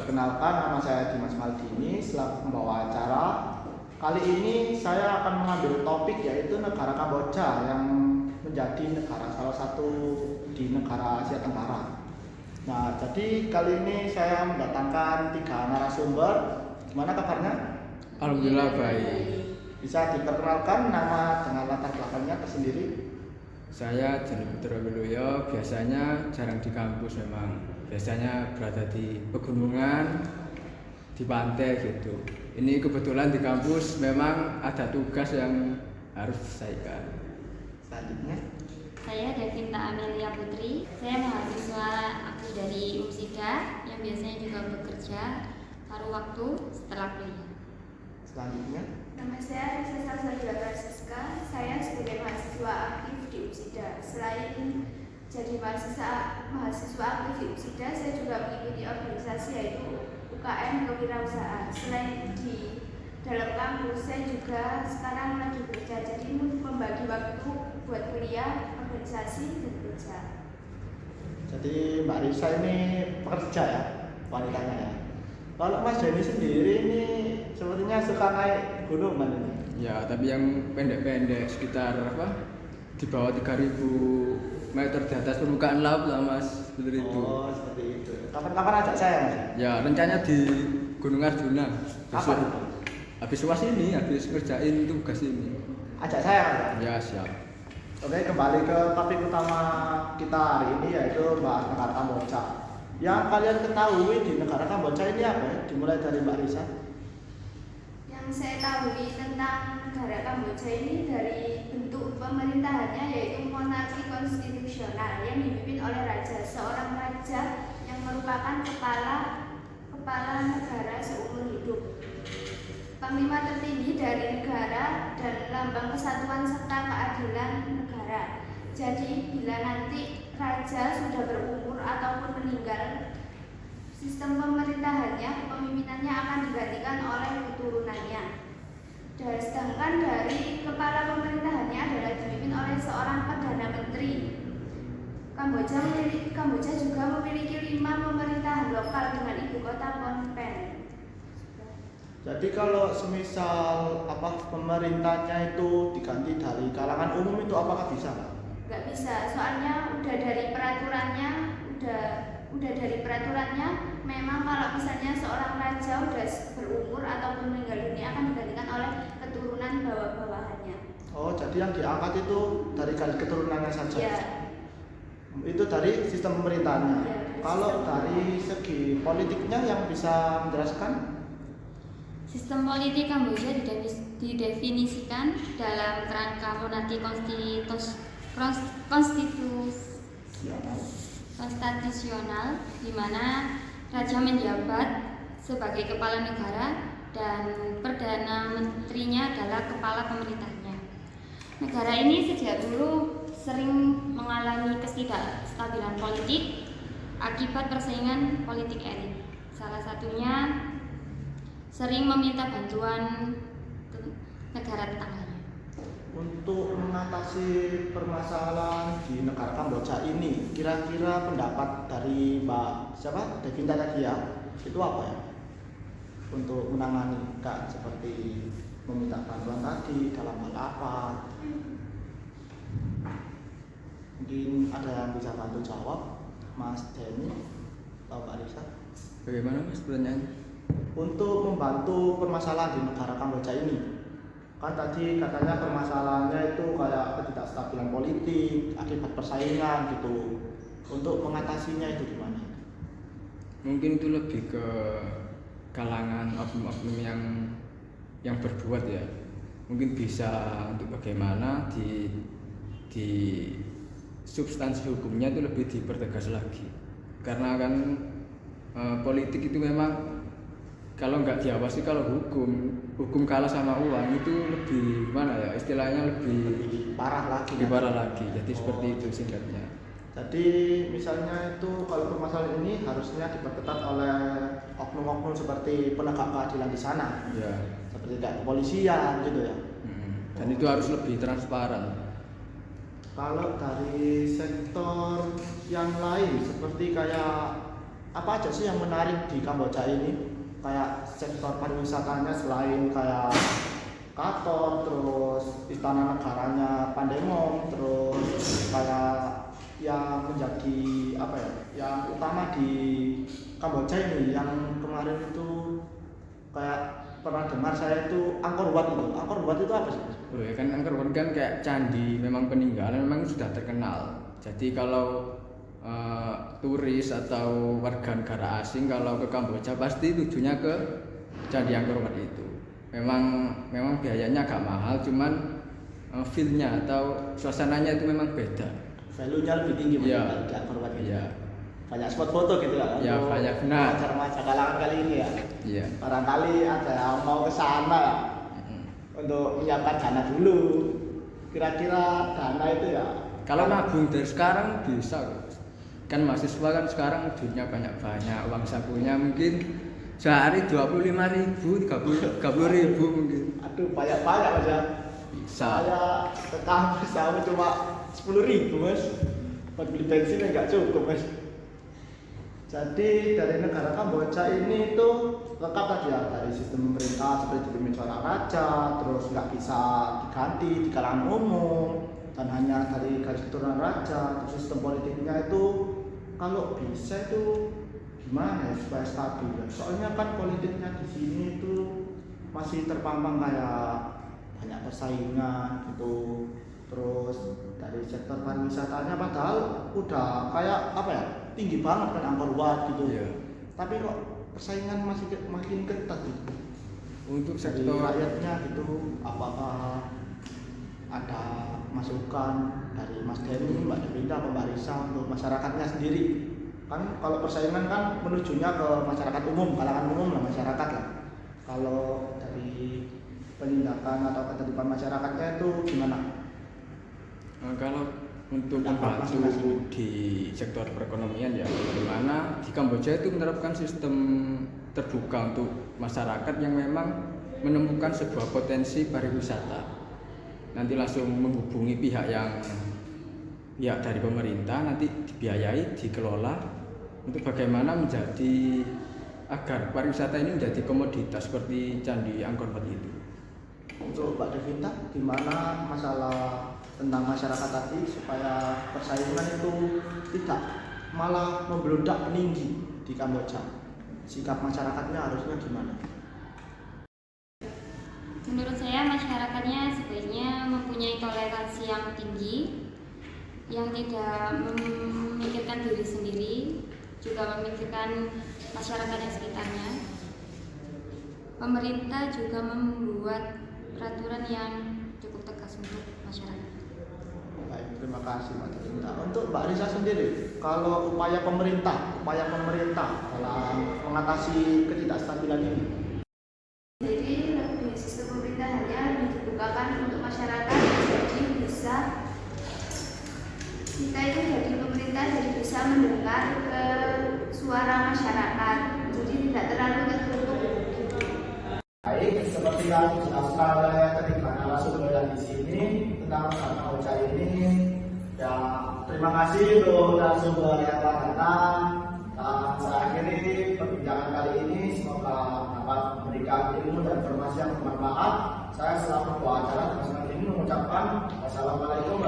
Perkenalkan, nama saya Dimas Maldini selaku pembawa acara. Kali ini saya akan mengambil topik yaitu negara Kamboja yang menjadi negara salah satu di negara Asia Tenggara. Nah, jadi kali ini saya mendatangkan 3 narasumber. Gimana kabarnya? Alhamdulillah baik. Bisa diperkenalkan nama dengan latar belakangnya tersendiri? Saya Joni Putra Wiloyo, biasanya jarang di kampus memang. Biasanya berada di pegunungan, di pantai gitu. Ini kebetulan di kampus memang ada tugas yang harus diselesaikan. Selanjutnya, saya Devinta Amelia Putri. Saya mahasiswa aktif dari UMSIDA yang biasanya juga bekerja paruh waktu setelah kuliah. selanjutnya, Nama saya Risa Salsabila Francisca. Saya sebagai mahasiswa aktif di UMSIDA. Selain jadi mahasiswa aktif di UMSIDA, saya juga mengikuti organisasi yaitu UKM Kewirausahaan. Selain di dalam kampus, saya juga sekarang lagi bekerja, jadi membagi waktu buat kuliah, organisasi, dan kerja. jadi Mbak Risa ini pekerja ya, wanitanya ya. Kalau Mas Denny sendiri ini sepertinya suka naik gunungan ini. Ya, tapi yang pendek-pendek sekitar di bawah 3.000 meter di atas permukaan laut lah Mas, seperti itu. Oh, seperti itu. Kapan-kapan ajak saya Mas? Ya, rencananya di Gunung Arjuna. Kapan? Habis UAS ini, habis ngerjain tugas ini. Ajak saya Mas? Ya, siap. Oke, kembali ke topik utama kita hari ini yaitu bahas negara Kamboja. Yang kalian ketahui di negara Kamboja ini apa ya? Dimulai dari Mbak Risa. Yang saya tahu tentang negara Kamboja ini dari bentuk pemerintahannya yaitu monarki konstitusional yang dipimpin oleh raja, seorang raja yang merupakan kepala negara seumur hidup, panglima tertinggi dari negara dan lambang kesatuan serta keadilan negara. Jadi bila nanti raja sudah berumur ataupun meninggal, sistem pemerintahannya, kepemimpinannya akan digantikan oleh keturunannya. Dan sedangkan dari kepala pemerintahannya adalah dipimpin oleh seorang perdana menteri. Kamboja juga memiliki 5 pemerintahan lokal dengan ibu kota Phnom Penh. Jadi kalau semisal pemerintahnya itu diganti dari kalangan umum itu apakah bisa Pak? Nggak bisa, soalnya udah dari peraturannya memang kalau misalnya seorang raja udah berumur ataupun meninggal dunia akan digantikan oleh keturunan bawah-bawahannya. Oh, jadi yang diangkat itu dari keturunannya saja? Ya. Itu dari sistem pemerintahannya? Ya, kalau sistem dari segi politiknya yang bisa menjelaskan? Sistem politik Kamboja didefinisikan dalam kerangka monarki konstitusional, di mana raja menjabat sebagai kepala negara dan perdana menterinya adalah kepala pemerintahnya. Negara ini sejak dulu sering mengalami ketidakstabilan politik akibat persaingan politik elit. Salah satunya sering meminta bantuan negara tetangganya. Untuk mengatasi permasalahan di negara Kamboja ini, kira-kira pendapat dari Mbak Devinta tadi ya, itu apa ya? Untuk menangani seperti meminta bantuan tadi dalam hal apa? Mungkin ada yang bisa bantu jawab, Mas Denny atau Mbak Risa? Bagaimana Mas pertanyaannya? Untuk membantu permasalahan di negara Kamboja ini, kan tadi katanya permasalahannya itu kayak ketidakstabilan politik akibat persaingan gitu. Untuk mengatasinya itu gimana? Mungkin itu lebih ke kalangan oknum-oknum yang berbuat ya. Mungkin bisa untuk bagaimana di substansi hukumnya itu lebih dipertegas lagi. Karena kan politik itu memang kalau nggak diawasi, kalau hukum kalah sama uang itu lebih istilahnya lebih parah lagi. Jadi seperti itu singkatnya. Jadi misalnya itu kalau permasalahan ini harusnya diperketat oleh oknum-oknum seperti penegak keadilan di sana. Ya. Seperti kayak kepolisian gitu ya. Dan itu harus lebih transparan. Kalau dari sektor yang lain seperti kayak apa aja sih yang menarik di Kamboja ini? Kayak sektor pariwisatanya selain kayak Kator, terus istana negaranya Pandeglang, terus kayak yang menjadi apa ya, yang utama di Kamboja ini yang kemarin itu kayak pernah dengar saya itu Angkor Wat itu. Angkor Wat itu apa sih? Oh ya kan Angkor Wat kan kayak candi, memang peninggalan, memang sudah terkenal. Jadi kalau turis atau warga negara asing kalau ke Kamboja pasti tujuannya ke candi Angkor Wat itu. Memang biayanya agak mahal, cuman feel-nya atau suasananya itu memang beda. Value-nya lebih tinggi Iya. di Angkor Wat ini. Iya. Banyak spot foto gitu lah. Ya, untuk banyak, benar. Remaja kalangan kali ini ya. Iya. Barangkali ada yang mau ke sana ya, untuk menyiapkan dana dulu. Kira-kira dana itu ya. Kalau nabung dari sekarang bisa kok. Kan mahasiswa kan sekarang duitnya banyak-banyak, uang sakunya mungkin sehari 25.000, 30.000 mungkin. Aduh, banyak-banyak Mas ya. Bisa. Saya ke kampus sama cuma 10.000 Mas. Buat beli bensin enggak cukup Mas. Jadi dari negara Kamboja ini tuh lengkap tadi ya, dari sistem pemerintah seperti dipimpin seorang raja, terus nggak bisa diganti di kalangan umum, dan hanya dari garis keturunan raja. Terus sistem politiknya itu kalau bisa itu gimana ya supaya stabil ya. Soalnya kan politiknya di sini itu masih terpampang kayak banyak persaingan gitu. Terus dari sektor pariwisatanya padahal udah kayak apa ya, tinggi banget kan Angkor Wat gitu. Iya. Tapi kok persaingan masih makin ketat gitu. Untuk Dari sektor rakyatnya gitu, apakah ada masukan dari Mas Denny, Mbak Devinda, Mbak Risa untuk masyarakatnya sendiri? Kan kalau persaingan kan menujunya ke masyarakat umum, kalangan umum lah, masyarakat lah. Kalau dari penindakan atau ketertiban masyarakatnya itu gimana? kalau untuk Dampak membantu masing-masing. di sektor perekonomian ya, bagaimana di Kamboja itu menerapkan sistem terbuka untuk masyarakat yang memang menemukan sebuah potensi pariwisata. Nanti langsung menghubungi pihak dari pemerintah, nanti dibiayai, dikelola untuk bagaimana menjadi agar pariwisata ini menjadi komoditas seperti Candi Angkor Wat itu. Untuk Mbak Devinta, gimana masalah tentang masyarakat tadi supaya persaingan itu tidak malah membludak meninggi di Kamboja? Sikap masyarakatnya harusnya gimana? Menurut saya masyarakatnya sebaiknya mempunyai toleransi yang tinggi, yang tidak memikirkan diri sendiri, juga memikirkan masyarakat yang sekitarnya. Pemerintah juga membuat peraturan yang cukup tegas untuk masyarakat. Baik, terima kasih Mbak Devinta. Untuk Mbak Risa sendiri, kalau upaya pemerintah dalam mengatasi ketidakstabilan ini, Jadi lebih sistem pemerintahannya lebih dibukakan untuk masyarakat, jadi bisa kita itu jadi pemerintah jadi bisa mendengar ke suara masyarakat, jadi tidak terlalu tertutup. baik seperti yang dijelaskan oleh ketiga narasumber yang di sini tentang Kamboja ini. Ya, terima kasih untuk narasumber yang telah datang. Dan saya akhiri perbincangan kali ini, semoga dapat memberikan ilmu dan informasi yang bermanfaat. Saya selaku pembawa acara Mas ini mengucapkan wassalamualaikum